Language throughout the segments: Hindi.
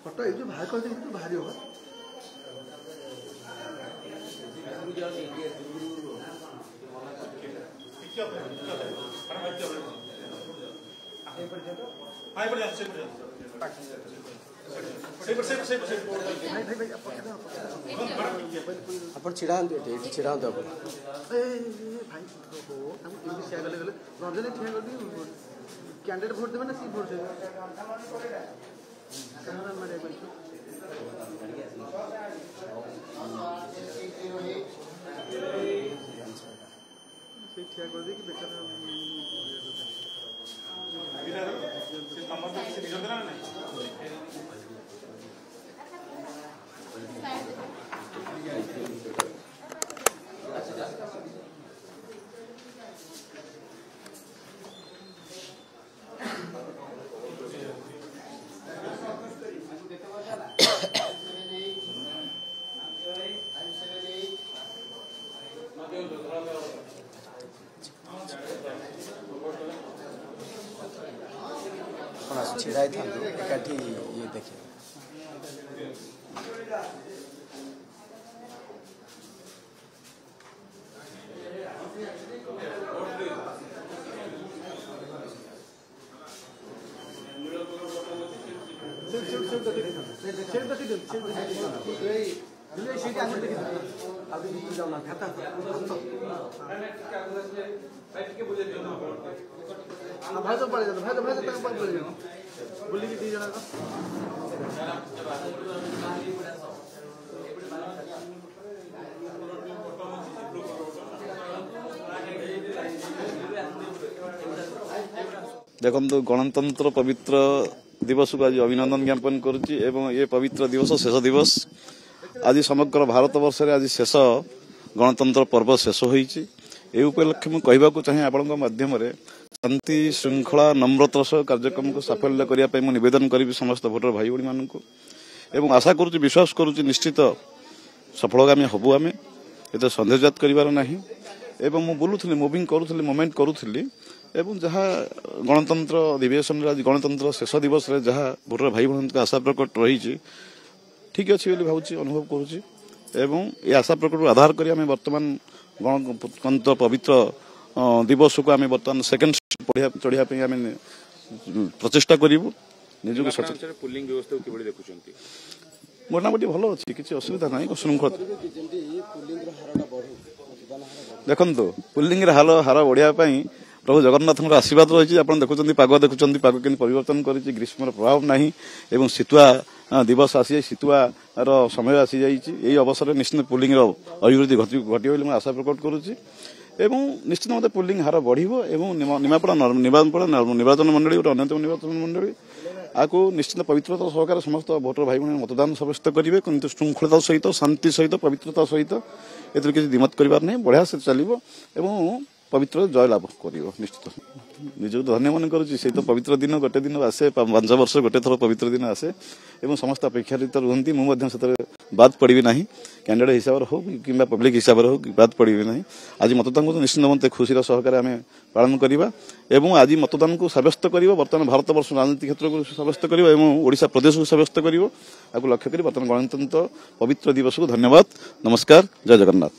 फोटो ये जो बाहर कर दे तो भारी होगा अपन छिड़ा छिड़ा दो भाई हो हम इंग्लिश क्या गले गले रंजन ठीक कर दी कैंडिडेट वोट देबे ना सी वोट देबे कहां मारे बोल ठीक कर दे कि बेटा बिना से नंबर से निकल देना नहीं छिड़ाई था एकाठी ये देखिए भाई तो पड़े भाई तो तक पड़े बुल्ली की 2 जना का देखो गणतंत्र पवित्र दिवस को आज अभिनंदन ज्ञापन करुच्ची एवं ये पवित्र दिवस शेष दिवस आज समग्र भारत वर्ष आज शेष गणतंत्र पर्व शेष होईची ए उपलक्ष्य मु कहबाकू चाहे आपनक माध्यम रे शांति श्रृंखला नम्रता सह कार्यक्रम को साफल्य करिया पई मु निवेदन करिवि समस्त भोटर भाई बहन मानक एवं आशा करुच्ची विश्वास करुच्ची निश्चित सफलगामी हबु आमे एते संदेहजात करिवार नाही एवं मु बोलुथली मूविंग करुथली मोमेंट करुथली एवं जहाँ गणतंत्र अधिवेशन आज गणतंत्र शेष दिवस रे जहाँ भोटर भाई बहन का आशा प्रकट रही ठीक अच्छी भावुँ अनुभव करुच्ची एवं ये आशा प्रकट आधार कर वर्तमान गणतंत्र पवित्र दिवस को आम बर्तमान सेकेंड चढ़िया प्रचेषा करूँ निजुक पुलिंग व्यवस्था किभली देखुछंती मोटामोटी भल अच्छी किसी असुविधा ना श्रृंखला देखो पुलिंग हार बढ़िया प्रभु जगन्नाथ आशीर्वाद रही आप देखुं पाग देखुं पाग के परिवर्तन कर ग्रीष्म प्रभाव नहीं एवं शीतुआ दिवस आसी शीतुआ समय आसी जाइए अवसर में निश्चित पुलिंग अभिवृद्धि घटी मैं आशा प्रकट करुच्ची एवं निश्चित मत पुलिंग हार बढ़ो एवं निमापड़ा निर्वाचन मंडली गोटे अन्यतम निर्वाचन मंडली आपको निश्चित पवित्रता सहकार समस्त भोटर भाई बहन मतदान सब्यस्त करेंगे किंतु श्रृंखलता सहित शांति सहित पवित्रता सहित ए किसी दिमत कर बढ़िया से चलो एवं पवित्र जय लाभ कर निश्चित निज धन्य मन करुच्ची तो पवित्र दिन गोटे दिन आसे 5 वर्ष गोटे थर पवित्र दिन आसे एवं समस्त अपेक्षाकृत रुहति मुझे बाद पड़ी ना कैंडिडेट हिसाब से हो कि पब्लिक हिसाब से हो कि बाद पड़ी ना आज मतदान को निश्चित मत खुशी सहकार आम पालन करवा एवं आज मतदान को सब्यस्त कर बर्तमान भारत वर्ष राजनीति क्षेत्र को सब्यस्त कर ओडिशा प्रदेश को सब्यस्त कर लक्ष्य कर बर्तमान गणतंत्र पवित्र दिवस को धन्यवाद नमस्कार जय जगन्नाथ।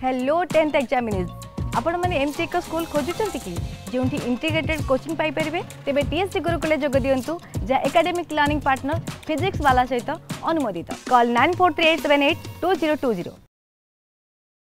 हेलो 10th एग्जामिनीज आपण माने एमसी एक स्कूल खोजुचंती कि जोंठी इंटीग्रेटेड कोचिंग पाई परिबे तेबे टीएससी गुरुकुले जोग दियंतु जा एकेडमिक लर्निंग पार्टनर फिजिक्स वाला सहित अनुमोदित कॉल 9438782020।